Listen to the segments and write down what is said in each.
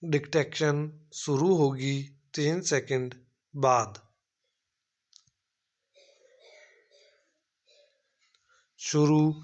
Detection शुरू होगी 3 second बाद। शुरू।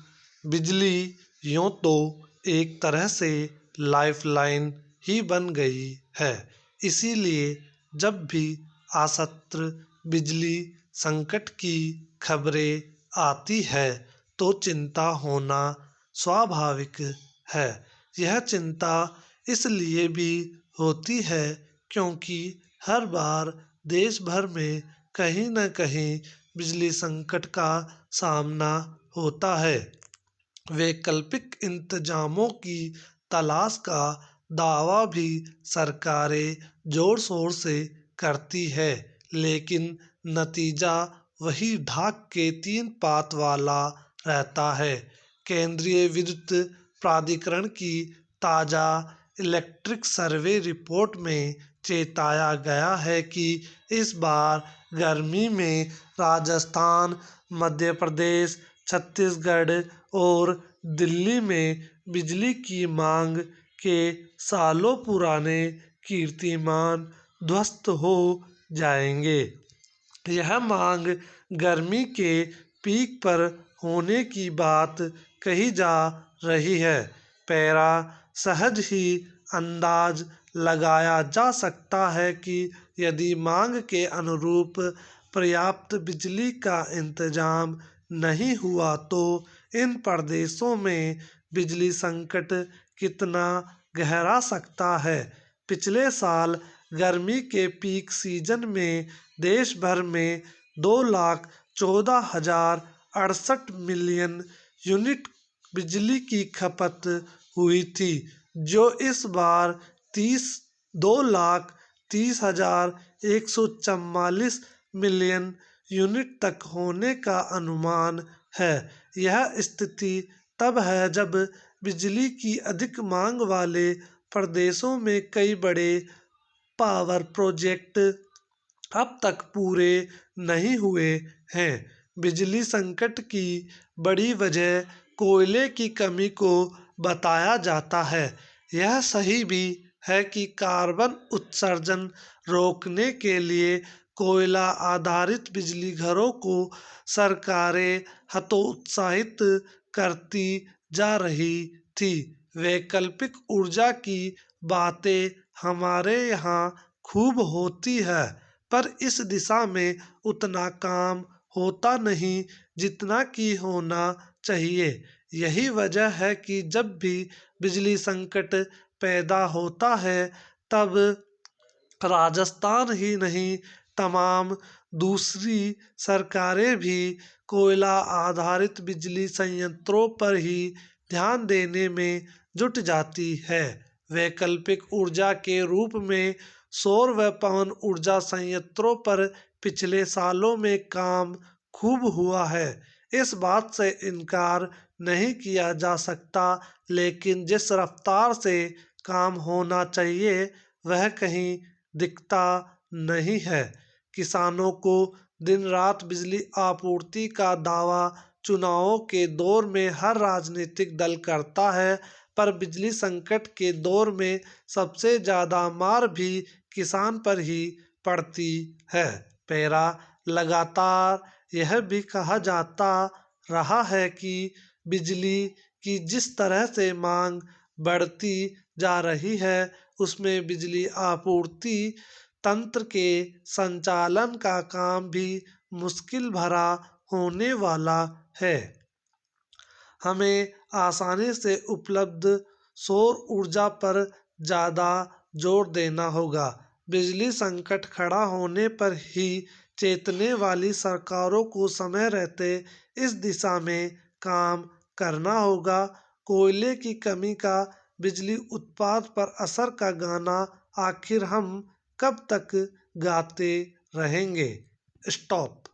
बिजली यूं तो एक तरह से लाइफलाइन ही बन गई है, इसीलिए जब भी आसत्र बिजली संकट की खबरें आती है तो चिंता होना स्वाभाविक है। यह चिंता इसलिए भी होती है क्योंकि हर बार देश भर में कहीं न कहीं बिजली संकट का सामना होता है। वैकल्पिक इंतजामों की तलाश का दावा भी सरकारें जोर शोर से करती है, लेकिन नतीजा वही ढाक के 3 पात वाला रहता है। केंद्रीय विद्युत प्राधिकरण की ताज़ा इलेक्ट्रिक सर्वे रिपोर्ट में चेताया गया है कि इस बार गर्मी में राजस्थान, मध्य प्रदेश, छत्तीसगढ़ और दिल्ली में बिजली की मांग के सालों पुराने कीर्तिमान ध्वस्त हो जाएंगे। यह मांग गर्मी के पीक पर होने की बात कही जा रही है। पैरा सहज ही अंदाज लगाया जा सकता है कि यदि मांग के अनुरूप पर्याप्त बिजली का इंतजाम नहीं हुआ तो इन प्रदेशों में बिजली संकट कितना गहरा सकता है। पिछले साल गर्मी के पीक सीजन में देश भर में 2,14,068 मिलियन यूनिट बिजली की खपत हुई थी, जो इस बार 2,30,144 मिलियन यूनिट तक होने का अनुमान है। यह स्थिति तब है जब बिजली की अधिक मांग वाले प्रदेशों में कई बड़े पावर प्रोजेक्ट अब तक पूरे नहीं हुए हैं। बिजली संकट की बड़ी वजह कोयले की कमी को बताया जाता है। यह सही भी है कि कार्बन उत्सर्जन रोकने के लिए कोयला आधारित बिजली घरों को सरकारें हतोत्साहित करती जा रही थी। वैकल्पिक ऊर्जा की बातें हमारे यहाँ खूब होती है, पर इस दिशा में उतना काम होता नहीं जितना कि होना चाहिए। यही वजह है कि जब भी बिजली संकट पैदा होता है तब राजस्थान ही नहीं तमाम दूसरी सरकारें भी कोयला आधारित बिजली संयंत्रों पर ही ध्यान देने में जुट जाती है। वैकल्पिक ऊर्जा के रूप में सौर व पवन ऊर्जा संयंत्रों पर पिछले सालों में काम खूब हुआ है, इस बात से इनकार नहीं किया जा सकता, लेकिन जिस रफ्तार से काम होना चाहिए वह कहीं दिखता नहीं है। किसानों को दिन रात बिजली आपूर्ति का दावा चुनावों के दौर में हर राजनीतिक दल करता है, पर बिजली संकट के दौर में सबसे ज़्यादा मार भी किसान पर ही पड़ती है। पैरा लगातार यह भी कहा जाता रहा है कि बिजली की जिस तरह से मांग बढ़ती जा रही है उसमें बिजली आपूर्ति तंत्र के संचालन का काम भी मुश्किल भरा होने वाला है। हमें आसानी से उपलब्ध सौर ऊर्जा पर ज़्यादा जोर देना होगा। बिजली संकट खड़ा होने पर ही चेतने वाली सरकारों को समय रहते इस दिशा में काम करना होगा। कोयले की कमी का बिजली उत्पादन पर असर का गाना आखिर हम कब तक गाते रहेंगे? स्टॉप।